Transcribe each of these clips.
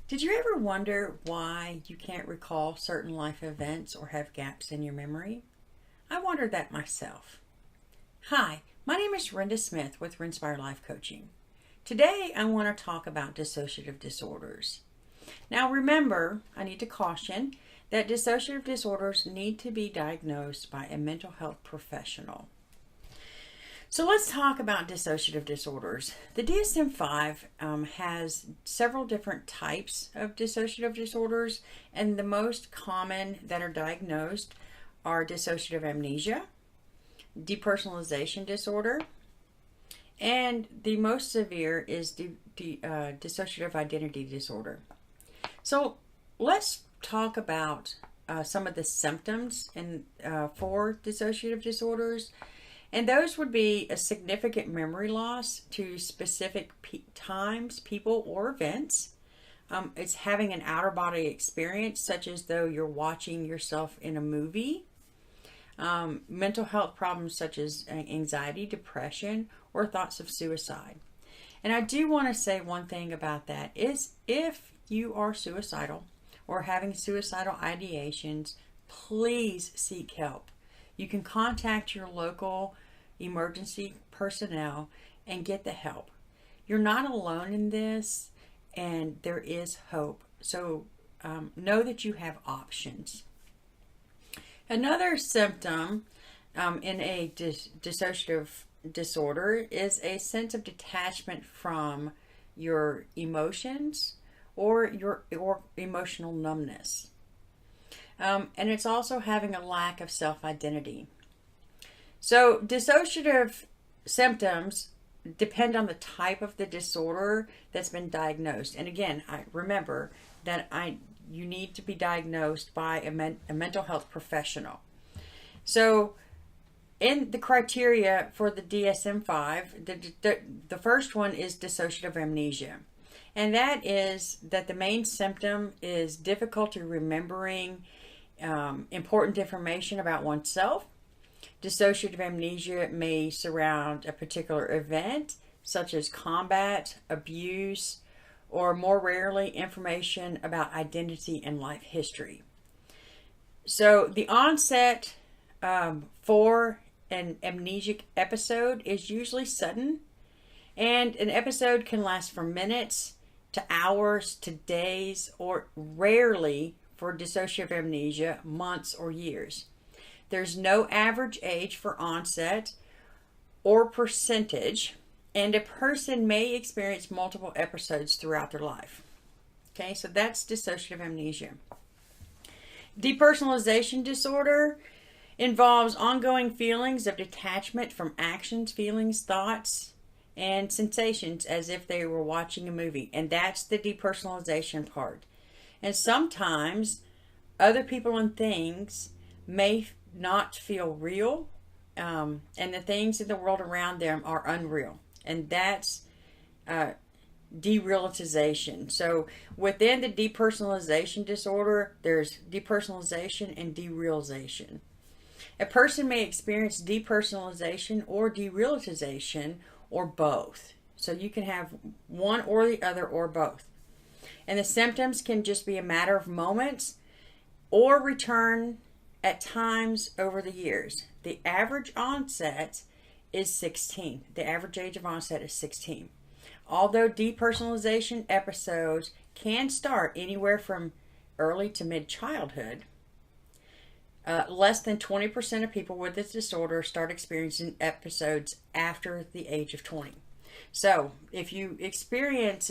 Did you ever wonder why you can't recall certain life events or have gaps in your memory? I wondered that myself. Hi, my name is Renda Smith with Rinspire Life Coaching. Today I want to talk about dissociative disorders. Now remember, I need to caution that dissociative disorders need to be diagnosed by a mental health professional. So let's talk about dissociative disorders. The DSM-5 has several different types of dissociative disorders, and the most common that are diagnosed are dissociative amnesia, depersonalization disorder, and the most severe is dissociative identity disorder. So let's talk about some of the symptoms for dissociative disorders. And those would be a significant memory loss to specific times, people, or events. It's having an outer body experience, such as though you're watching yourself in a movie. Mental health problems such as anxiety, depression, or thoughts of suicide. And I do want to say one thing about that is if you are suicidal or having suicidal ideations, please seek help. You can contact your local emergency personnel and get the help. You're not alone in this, and there is hope. So know that you have options. Another symptom in a dissociative disorder is a sense of detachment from your emotions or emotional numbness. And it's also having a lack of self-identity. So dissociative symptoms depend on the type of the disorder that's been diagnosed. And again, I remember that you need to be diagnosed by a mental health professional. So in the criteria for the DSM-5, the first one is dissociative amnesia. And that is that the main symptom is difficulty remembering important information about oneself. Dissociative amnesia may surround a particular event, such as combat, abuse, or more rarely, information about identity and life history. So the onset for an amnesic episode is usually sudden, and an episode can last from minutes to hours to days, or rarely for dissociative amnesia, months or years. There's no average age for onset or percentage, and a person may experience multiple episodes throughout their life. Okay, so that's dissociative amnesia. Depersonalization disorder involves ongoing feelings of detachment from actions, feelings, thoughts, and sensations as if they were watching a movie. And that's the depersonalization part. And sometimes other people and things may not feel real, and the things in the world around them are unreal. And that's derealization. So within the depersonalization disorder, there's depersonalization and derealization. A person may experience depersonalization or derealization, or both. So you can have one or the other or both. And the symptoms can just be a matter of moments or return at times over the years. The average onset is 16. The average age of onset is 16. Although depersonalization episodes can start anywhere from early to mid-childhood, less than 20% of people with this disorder start experiencing episodes after the age of 20. So if you experience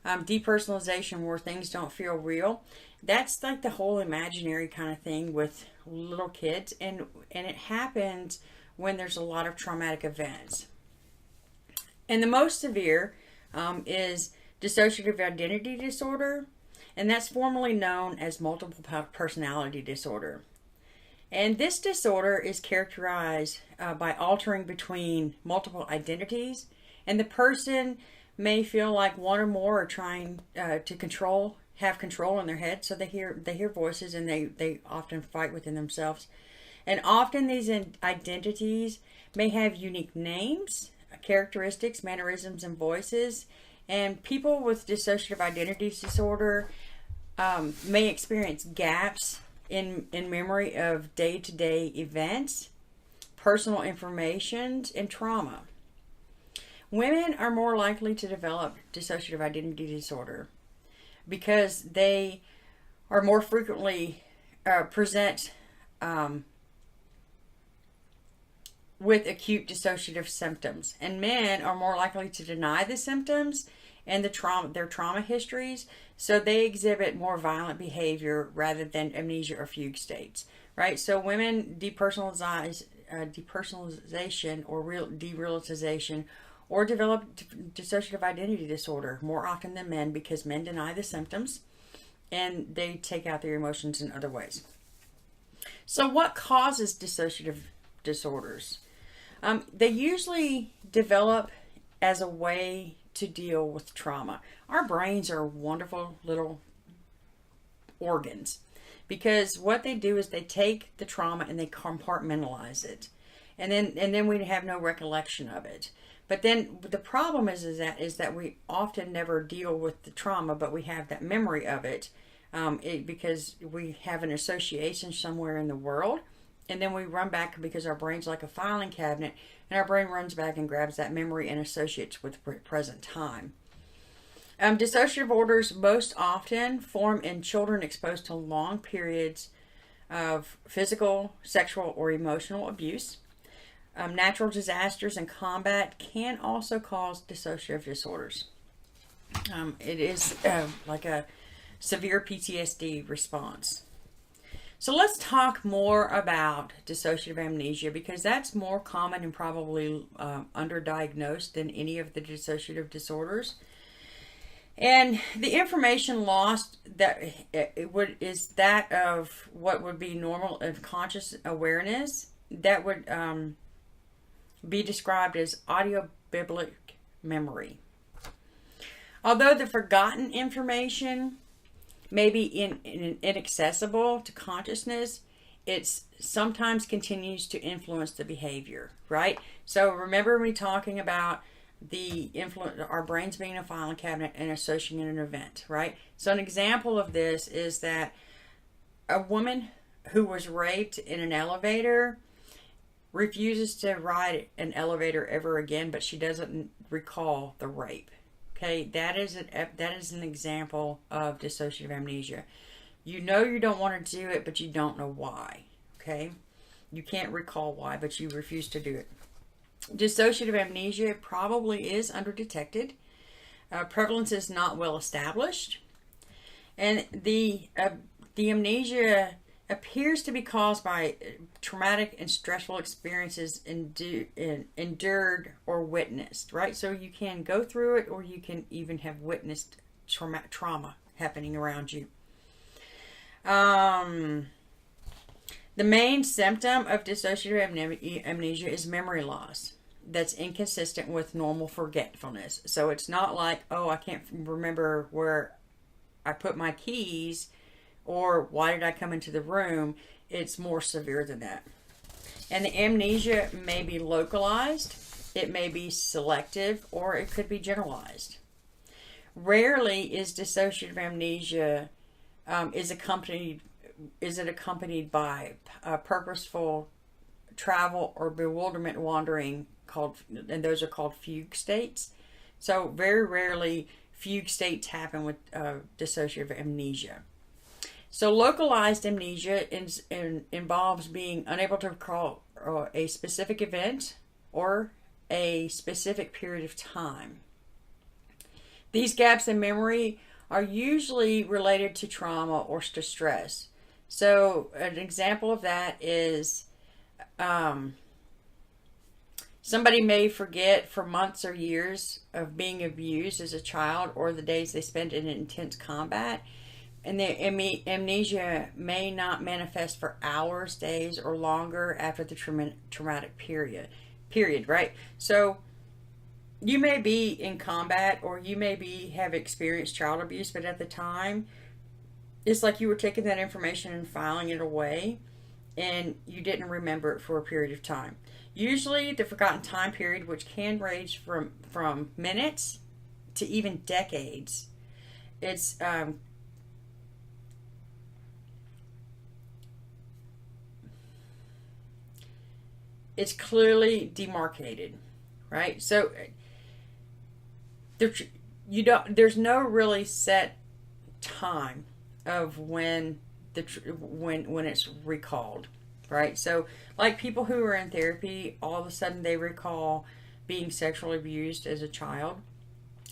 depersonalization where things don't feel real, that's like the whole imaginary kind of thing with little kids, and it happens when there's a lot of traumatic events. And the most severe is dissociative identity disorder, and that's formerly known as multiple personality disorder. And this disorder is characterized by altering between multiple identities, and the person may feel like one or more are trying to have control in their head. So they hear voices, and they often fight within themselves. And often these identities may have unique names, characteristics, mannerisms, and voices. And people with dissociative identity disorder may experience gaps in memory of day-to-day events, personal information, and trauma. Women are more likely to develop dissociative identity disorder because they are more frequently present with acute dissociative symptoms, and men are more likely to deny the symptoms and their trauma histories, so they exhibit more violent behavior rather than amnesia or fugue states, right? So women depersonalization or derealization or develop dissociative identity disorder more often than men because men deny the symptoms and they take out their emotions in other ways. So what causes dissociative disorders? They usually develop as a way to deal with trauma. Our brains are wonderful little organs because what they do is they take the trauma and they compartmentalize it, and then we have no recollection of it. But then the problem is that we often never deal with the trauma, but we have that memory of it, because we have an association somewhere in the world. And then we run back because our brain's like a filing cabinet, and our brain runs back and grabs that memory and associates with present time. Dissociative disorders most often form in children exposed to long periods of physical, sexual, or emotional abuse. Natural disasters and combat can also cause dissociative disorders. It is like a severe PTSD response. So let's talk more about dissociative amnesia because that's more common and probably underdiagnosed than any of the dissociative disorders. And the information lost is that of what would be normal of conscious awareness that would be described as audiobiblic memory. Although the forgotten information may be inaccessible to consciousness, it sometimes continues to influence the behavior, right? So remember me talking about the influence, our brains being a filing cabinet and associating an event, right? So an example of this is that a woman who was raped in an elevator refuses to ride an elevator ever again, but she doesn't recall the rape. Okay, that is an example of dissociative amnesia. You know you don't want to do it, but you don't know why. Okay, you can't recall why, but you refuse to do it. Dissociative amnesia probably is underdetected. Prevalence is not well established, and the amnesia appears to be caused by traumatic and stressful experiences endured or witnessed, right? So you can go through it or you can even have witnessed trauma happening around you. The main symptom of dissociative amnesia is memory loss that's inconsistent with normal forgetfulness. So it's not like, oh, I can't remember where I put my keys, or why did I come into the room. It's more severe than that. And the amnesia may be localized, it may be selective, or it could be generalized. Rarely is dissociative amnesia is it accompanied by purposeful travel or bewilderment wandering, and those are called fugue states. So very rarely fugue states happen with dissociative amnesia. So localized amnesia involves being unable to recall a specific event or a specific period of time. These gaps in memory are usually related to trauma or to stress. So an example of that is somebody may forget for months or years of being abused as a child or the days they spent in intense combat. And the amnesia may not manifest for hours, days, or longer after the traumatic period, right? So you may be in combat or you may have experienced child abuse, but at the time, it's like you were taking that information and filing it away and you didn't remember it for a period of time. Usually the forgotten time period, which can range from minutes to even decades. It's it's clearly demarcated, right? So there's no really set time of when when it's recalled, right? So like people who are in therapy, all of a sudden they recall being sexually abused as a child,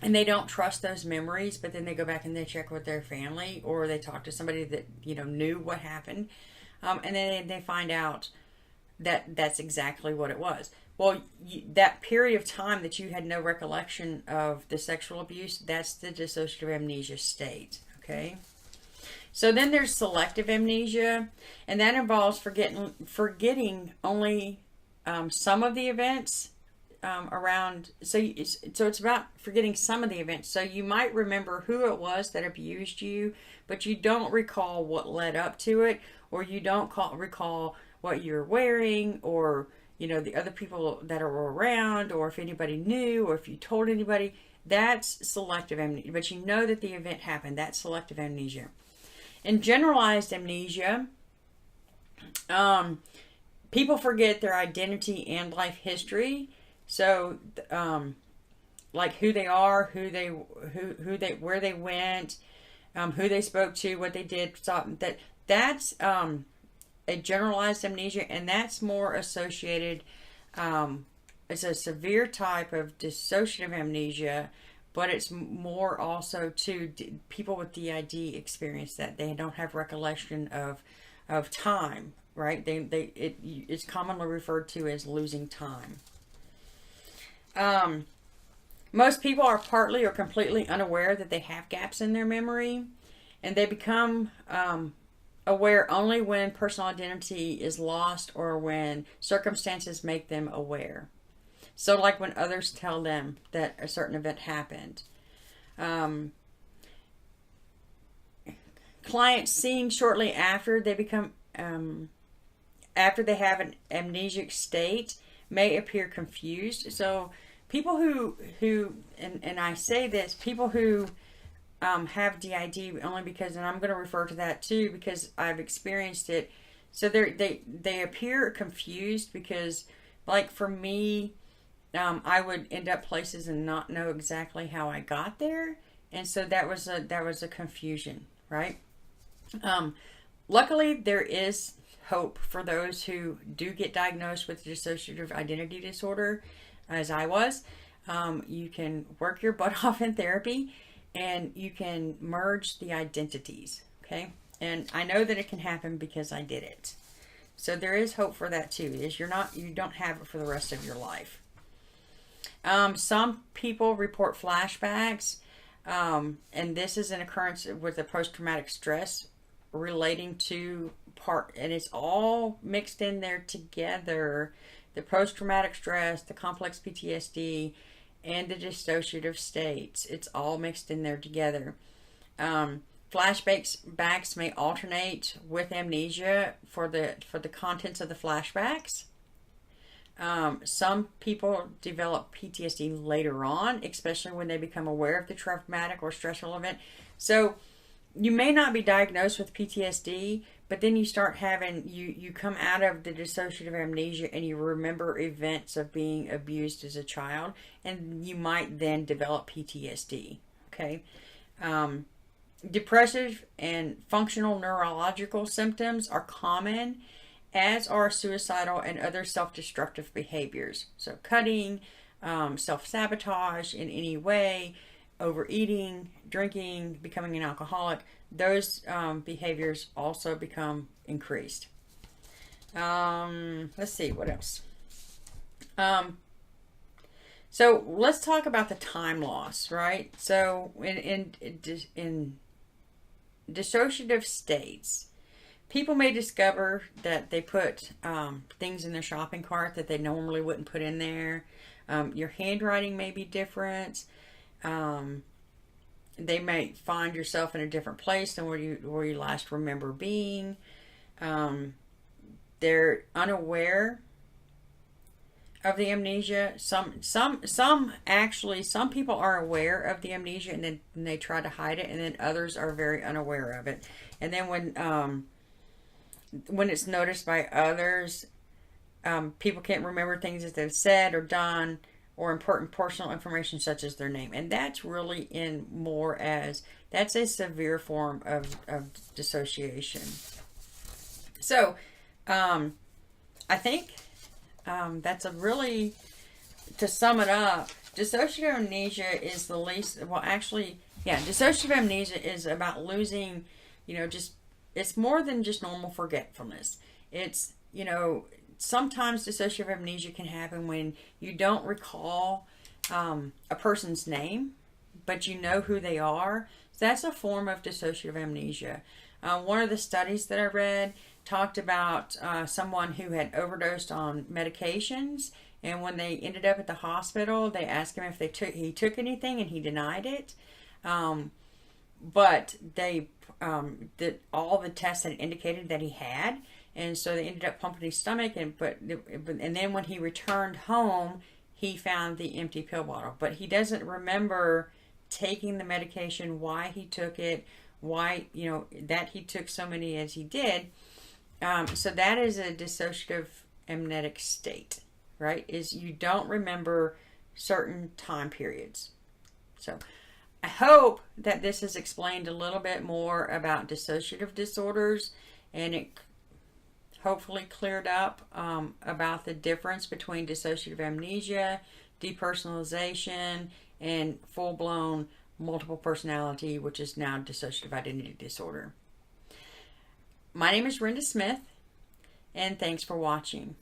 and they don't trust those memories, but then they go back and they check with their family, or they talk to somebody that knew what happened, and then they find out that that's exactly what it was. Well, that period of time that you had no recollection of the sexual abuse, that's the dissociative amnesia state, okay? So then there's selective amnesia, and that involves forgetting only some of the events around. So it's about forgetting some of the events. So you might remember who it was that abused you, but you don't recall what led up to it, or you don't recall what you're wearing, or the other people that are around, or if anybody knew, or if you told anybody. That's selective amnesia, but you know that the event happened. That's selective amnesia. In generalized amnesia, people forget their identity and life history. So like who they are, where they went, who they spoke to, what they did. That's a generalized amnesia, and that's more associated. It's a severe type of dissociative amnesia, but it's more also to people with DID experience that they don't have recollection of time, right? It's commonly referred to as losing time. Most people are partly or completely unaware that they have gaps in their memory, and they become aware only when personal identity is lost or when circumstances make them aware. So like when others tell them that a certain event happened. Clients seeing shortly after they become, after they have an amnesic state, may appear confused. So people who and I say this, people who have DID only because, and I'm going to refer to that too because I've experienced it. So they appear confused because, like for me, I would end up places and not know exactly how I got there, and so that was a confusion, right? Luckily, there is hope for those who do get diagnosed with dissociative identity disorder, as I was. You can work your butt off in therapy, and you can merge the identities, okay? And I know that it can happen because I did it. So there is hope for that too. You don't have it for the rest of your life. Some people report flashbacks, and this is an occurrence with the post-traumatic stress relating to and it's all mixed in there together. The post-traumatic stress, the complex PTSD, and the dissociative states. It's all mixed in there together. Flashbacks may alternate with amnesia for the contents of the flashbacks. Some people develop PTSD later on, especially when they become aware of the traumatic or stressful event. So you may not be diagnosed with PTSD, but then you start having, you come out of the dissociative amnesia and you remember events of being abused as a child, and you might then develop PTSD, okay? Depressive and functional neurological symptoms are common, as are suicidal and other self-destructive behaviors. So cutting, self-sabotage in any way, overeating, drinking, becoming an alcoholic, those behaviors also become increased. Let's see, what else? So let's talk about the time loss, right? So in dissociative states, people may discover that they put things in their shopping cart that they normally wouldn't put in there. Your handwriting may be different. They may find yourself in a different place than where you last remember being. They're unaware of the amnesia. Some people are aware of the amnesia and then they try to hide it, and then others are very unaware of it. And then when it's noticed by others, people can't remember things that they've said or done, or important personal information such as their name. And that's really that's a severe form of dissociation. So, I think that's to sum it up, dissociative amnesia is the least, dissociative amnesia is about losing, it's more than just normal forgetfulness. It's, sometimes dissociative amnesia can happen when you don't recall a person's name, but you know who they are. So that's a form of dissociative amnesia. One of the studies that I read talked about someone who had overdosed on medications, and when they ended up at the hospital, they asked him if he took anything, and he denied it. But all the tests had indicated that he had, and so they ended up pumping his stomach. And then when he returned home, he found the empty pill bottle, but he doesn't remember taking the medication, why he took it, why that he took so many as he did. So that is a dissociative amnetic state, right? Is you don't remember certain time periods. So I hope that this has explained a little bit more about dissociative disorders, and it hopefully cleared up about the difference between dissociative amnesia, depersonalization, and full-blown multiple personality, which is now dissociative identity disorder. My name is Rinda Smith, and thanks for watching.